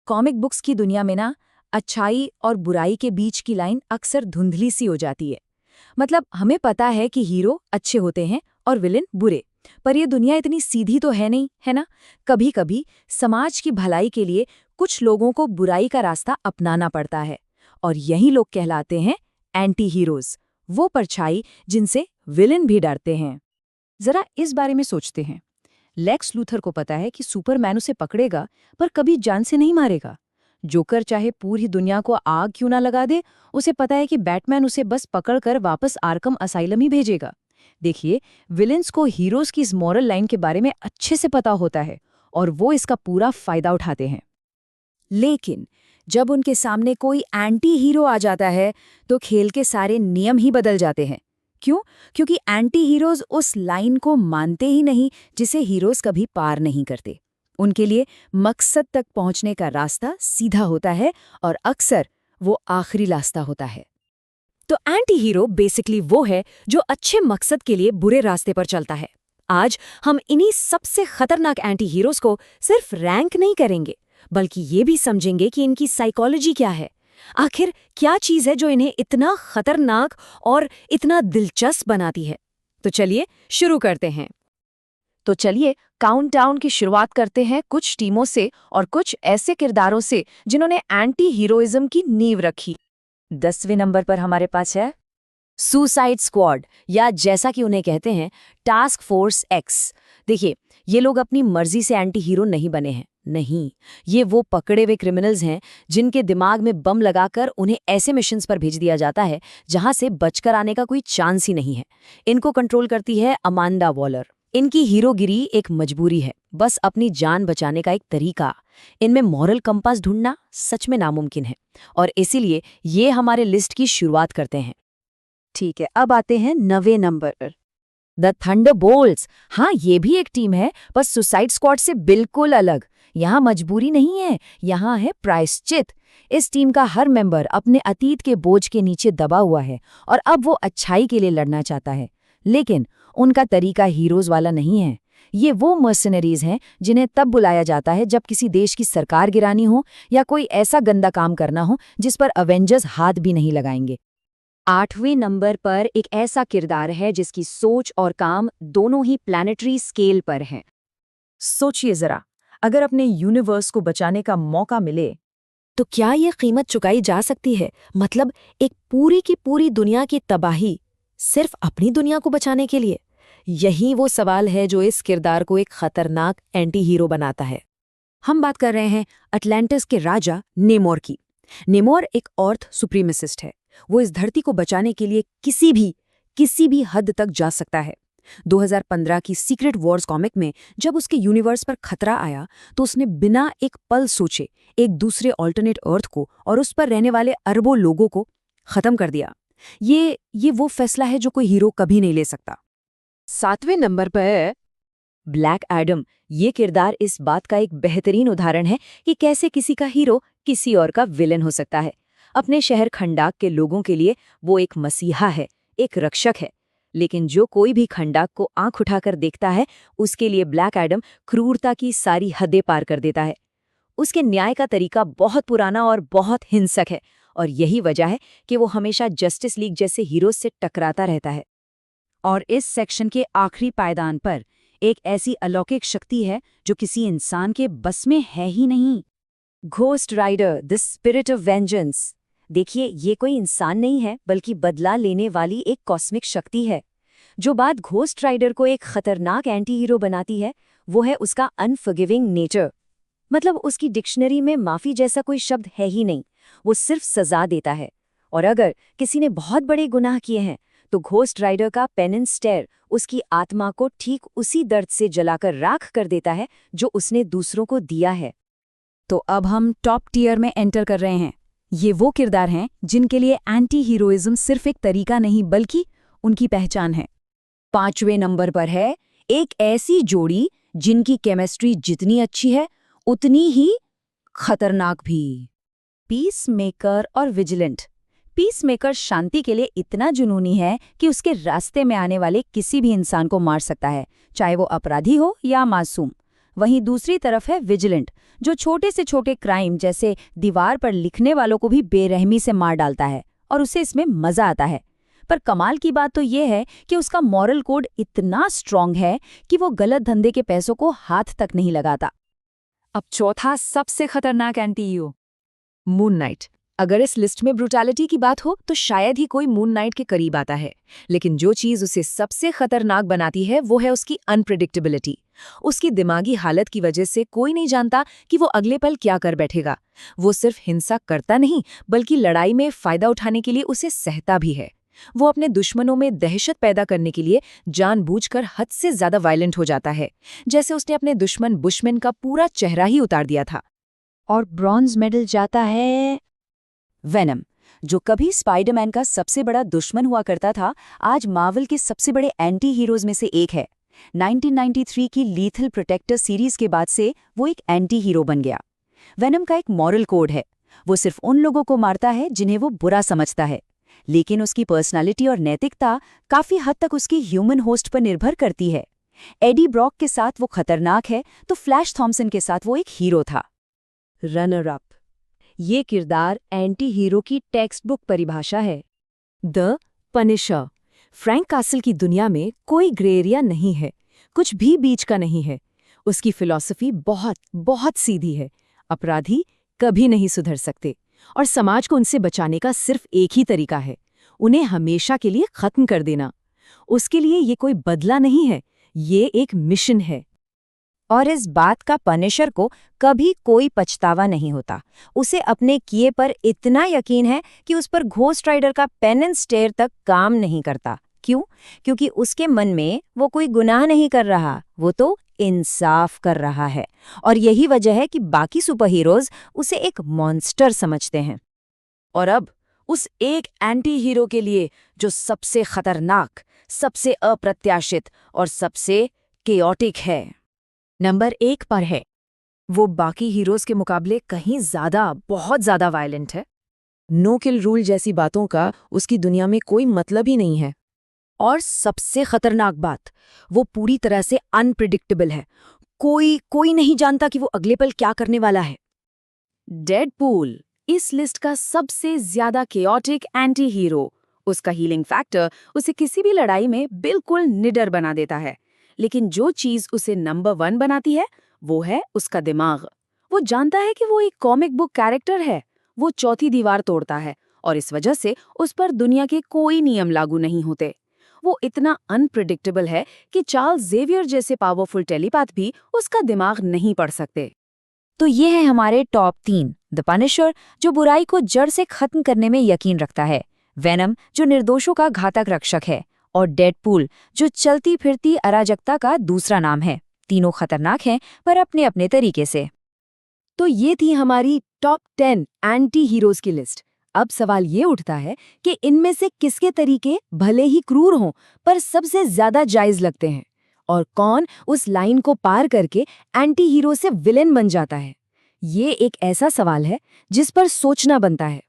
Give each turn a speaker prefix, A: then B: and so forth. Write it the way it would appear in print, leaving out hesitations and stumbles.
A: Comic books की दुनिया में ना अच्छाई और बुराई के बीच की लाइन अक्सर धुंधली सी हो जाती है। मतलब हमें पता है कि हीरो अच्छे होते हैं और विलेन बुरे, पर ये दुनिया इतनी सीधी तो है नहीं, है ना। कभी कभी समाज की भलाई के लिए कुछ लोगों को बुराई का रास्ता अपनाना पड़ता है, और यही लोग कहलाते हैं एंटी हीरोज, वो परछाई जिनसे विलेन भी डरते हैं।
B: जरा इस बारे में सोचते हैं। लेक्स लूथर को पता है कि सुपरमैन उसे पकड़ेगा पर कभी जान से नहीं मारेगा। जोकर चाहे पूरी दुनिया को आग क्यों ना लगा दे, उसे पता है कि बैटमैन उसे बस पकड़कर वापस आर्कम असाइलम ही भेजेगा। देखिए, विलेंस को हीरोज की इस मॉरल लाइन के बारे में अच्छे से पता होता है और वो इसका पूरा फायदा उठाते हैं।
A: लेकिन जब उनके सामने कोई एंटी हीरो आ जाता है तो खेल के सारे नियम ही बदल जाते हैं। क्यों? क्योंकि एंटी हीरोज उस लाइन को मानते ही नहीं जिसे हीरोज कभी पार नहीं करते। उनके लिए मकसद तक पहुंचने का रास्ता सीधा होता है और अक्सर वो आखिरी रास्ता होता है। तो एंटी हीरो बेसिकली वो है जो अच्छे मकसद के लिए बुरे रास्ते पर चलता है। आज हम इन्हीं सबसे खतरनाक एंटी हीरोज को सिर्फ रैंक नहीं करेंगे, बल्कि ये भी समझेंगे कि इनकी साइकोलॉजी क्या है। आखिर क्या चीज़ है जो इन्हें इतना खतरनाक और इतना दिलचस्प बनाती है। तो चलिए शुरू करते हैं। तो चलिए काउंटडाउन की शुरुआत करते हैं कुछ टीमों से और कुछ ऐसे किरदारों से जिन्होंने एंटी हीरोइज्म की नींव रखी। 10वें नंबर पर हमारे पास है सुसाइड स्क्वाड, या जैसा कि उन्हें कहते हैं टास्क फोर्स एक्स। देखिए, ये लोग अपनी मर्जी से एंटी हीरो नहीं बने हैं, नहीं, ये वो पकड़े हुए क्रिमिनल्स हैं जिनके दिमाग में बम लगाकर उन्हें ऐसे मिशंस पर भेज दिया जाता है जहां से बचकर आने का कोई चांस ही नहीं है। इनको कंट्रोल करती है अमांडा वॉलर। इनकी हीरोगिरी एक मजबूरी है, बस अपनी जान बचाने का एक तरीका। इनमें मॉरल कंपास ढूंढना सच में नामुमकिन है, और इसीलिए ये हमारे लिस्ट की शुरुआत करते हैं। ठीक है, अब आते हैं 9वें नंबर पर, द थंडरबोल्ट्स। हाँ, ये भी एक टीम है, पर सुसाइड स्क्वाड से बिल्कुल अलग। यहाँ मजबूरी नहीं है, यहाँ है प्रायश्चित। इस टीम का हर मेंबर अपने अतीत के बोझ के नीचे दबा हुआ है और अब वो अच्छाई के लिए लड़ना चाहता है। लेकिन उनका तरीका हीरोज वाला नहीं है। ये वो मर्सनरीज हैं जिन्हें तब बुलाया जाता है जब किसी देश की सरकार गिरानी हो या कोई ऐसा गंदा काम करना हो जिस पर अवेंजर्स हाथ भी नहीं लगाएंगे। 8वें नंबर पर एक ऐसा किरदार है जिसकी सोच और काम दोनों ही प्लैनेटरी स्केल पर हैं। सोचिए जरा, अगर अपने यूनिवर्स को बचाने का मौका मिले तो क्या ये कीमत चुकाई जा सकती है? मतलब एक पूरी की पूरी दुनिया की तबाही सिर्फ अपनी दुनिया को बचाने के लिए? यही वो सवाल है जो इस किरदार को एक खतरनाक एंटी हीरो बनाता है। हम बात कर रहे हैं अटलांटिस के राजा नेमोर की। नेमोर एक अर्थ सुप्रीमेसिस्ट है। वो इस धरती को बचाने के लिए किसी भी हद तक जा सकता है। 2015 की सीक्रेट वॉर्स कॉमिक में जब उसके यूनिवर्स पर खतरा आया तो उसने बिना एक पल सोचे एक दूसरे ऑल्टरनेट अर्थ को और उस पर रहने वाले अरबों लोगों को खत्म कर दिया। ये वो फैसला है जो कोई हीरो कभी नहीं ले सकता। 7वें नंबर पर है ब्लैक एडम। ये किरदार इस बात का एक बेहतरीन उदाहरण है कि कैसे किसी का हीरो किसी और का विलेन हो सकता है। अपने शहर खंडाक के लोगों के लिए वो एक मसीहा है, एक रक्षक है। लेकिन जो कोई भी खंडाक को आंख उठाकर देखता है, उसके लिए ब्लैक एडम क्रूरता की सारी हदें पार कर देता है। उसके न्याय का तरीका बहुत पुराना और बहुत हिंसक है, और यही वजह है कि वो हमेशा जस्टिस लीग जैसे हीरोज से टकराता रहता है। और इस सेक्शन के आखिरी पायदान पर एक ऐसी अलौकिक शक्ति है जो किसी इंसान के बस में है ही नहीं। Ghost Rider, the Spirit of Vengeance. देखिए, ये कोई इंसान नहीं है बल्कि बदला लेने वाली एक कॉस्मिक शक्ति है। जो बात घोस्ट राइडर को एक खतरनाक एंटी हीरो बनाती है वो है उसका अनफॉरगिविंग नेचर। मतलब उसकी डिक्शनरी में माफी जैसा कोई शब्द है ही नहीं, वो सिर्फ सजा देता है। और अगर किसी ने बहुत बड़े गुनाह किए हैं तो घोस्ट राइडर का पेनेंस स्टेयर उसकी आत्मा को ठीक उसी दर्द से जलाकर राख कर देता है जो उसने दूसरों को दिया है। तो अब हम टॉप टियर में एंटर कर रहे हैं। ये वो किरदार हैं जिनके लिए एंटी हीरोइज्म सिर्फ एक तरीका नहीं बल्कि उनकी पहचान है। 5वें नंबर पर है एक ऐसी जोड़ी जिनकी केमिस्ट्री जितनी अच्छी है उतनी ही खतरनाक भी। पीस मेकर और विजिलेंट। पीस मेकर शांति के लिए इतना जुनूनी है कि उसके रास्ते में आने वाले किसी भी इंसान को मार सकता है, चाहे वो अपराधी हो या मासूम।
B: वहीं दूसरी तरफ है विजिलेंट, जो छोटे से छोटे क्राइम जैसे दीवार पर लिखने वालों को भी बेरहमी से मार डालता है और उसे इसमें मजा आता है। पर कमाल की बात तो ये है कि उसका मॉरल कोड इतना स्ट्रांग है कि वो गलत धंधे के पैसों को हाथ तक नहीं लगाता।
A: अब चौथा सबसे खतरनाक एंटी हीरो, मून नाइट। अगर इस लिस्ट में ब्रूटैलिटी की बात हो तो शायद ही कोई मून नाइट के करीब आता है, लेकिन जो चीज उसे सबसे खतरनाक बनाती है वो है उसकी अनप्रिडिक्टेबिलिटी। उसकी दिमागी हालत की वजह से कोई नहीं जानता कि वो अगले पल क्या कर बैठेगा। वो सिर्फ हिंसा करता नहीं, बल्कि लड़ाई में फायदा उठाने के लिए उसे सहता भी है। वो अपने दुश्मनों में दहशत पैदा करने के लिए जानबूझकर हद से ज्यादा वायलेंट हो जाता है, जैसे उसने अपने दुश्मन बुशमैन का पूरा चेहरा ही उतार दिया था।
B: और ब्रॉन्ज मेडल जाता है
A: वेनम, जो कभी स्पाइडरमैन का सबसे बड़ा दुश्मन हुआ करता था, आज मार्वल के सबसे बड़े एंटी हीरोज में से एक है। 1993 की लीथल प्रोटेक्टर सीरीज के बाद से वो एक एंटी हीरो बन गया। वेनम का एक मॉरल कोड है, वो सिर्फ उन लोगों को मारता है जिन्हें वो बुरा समझता है, लेकिन उसकी पर्सनालिटी और नैतिकता काफी हद तक उसकी ह्यूमन होस्ट पर निर्भर करती है। एडी ब्रॉक के साथ वो खतरनाक है, तो फ्लैश थॉम्पसन के साथ वो एक हीरो था।
B: रनर अप, ये किरदार एंटी हीरो की टेक्स्ट बुक परिभाषा है।
A: The Punisher. फ्रैंक कासल की दुनिया में कोई ग्रे एरिया नहीं है, कुछ भी बीच का नहीं है। उसकी फिलॉसफी बहुत बहुत सीधी है। अपराधी कभी नहीं सुधर सकते और समाज को उनसे बचाने का सिर्फ एक ही तरीका है, उन्हें हमेशा के लिए खत्म कर देना। उसके लिए ये कोई बदला नहीं है, ये एक मिशन है।
B: और इस बात का पनिशर को कभी कोई पछतावा नहीं होता। उसे अपने किए पर इतना यकीन है कि उस पर घोस्ट राइडर का पेन एंड स्टेयर तक काम नहीं करता। क्यों? क्योंकि उसके मन में वो कोई गुनाह नहीं कर रहा, वो तो इंसाफ कर रहा है। और यही वजह है कि बाकी सुपर हीरोज उसे एक मॉन्स्टर समझते हैं।
A: और अब उस एक एंटी हीरो के लिए जो सबसे खतरनाक, सबसे अप्रत्याशित और सबसे केओटिक है, नंबर 1 पर है। वो बाकी हीरोज के मुकाबले कहीं ज्यादा, बहुत ज्यादा वायलेंट है। नो किल रूल जैसी बातों का उसकी दुनिया में कोई मतलब ही नहीं है। और सबसे खतरनाक बात, वो पूरी तरह से अनप्रिडिक्टेबल है। कोई नहीं जानता कि वो अगले पल क्या करने वाला है। डेडपूल, इस लिस्ट का सबसे ज्यादा केओटिक एंटी हीरो। उसका हीलिंग फैक्टर उसे किसी भी लड़ाई में बिल्कुल निडर बना देता है, लेकिन जो चीज उसे नंबर 1 बनाती है वो है उसका दिमाग। वो जानता है कि वो एक कॉमिक बुक कैरेक्टर है। वो चौथी दीवार तोड़ता है और इस वजह से उस पर दुनिया के कोई नियम लागू नहीं होते। वो इतना अनप्रिडिक्टेबल है कि चार्ल्स जेवियर जैसे पावरफुल टेलीपैथ भी उसका दिमाग नहीं पढ़ सकते।
B: तो ये है हमारे टॉप 3। द पनिशर, जो बुराई को जड़ से खत्म करने में यकीन रखता है। वेनम, जो निर्दोषों का घातक रक्षक है। और डेडपूल, जो चलती फिरती अराजकता का दूसरा नाम है। तीनों खतरनाक हैं, पर अपने अपने तरीके से।
A: तो ये थी हमारी टॉप 10 एंटी हीरोज की लिस्ट। अब सवाल ये उठता है कि इनमें से किसके तरीके भले ही क्रूर हों पर सबसे ज्यादा जायज लगते हैं, और कौन उस लाइन को पार करके एंटी हीरो से विलेन बन जाता है। ये एक ऐसा सवाल है जिस पर सोचना बनता है।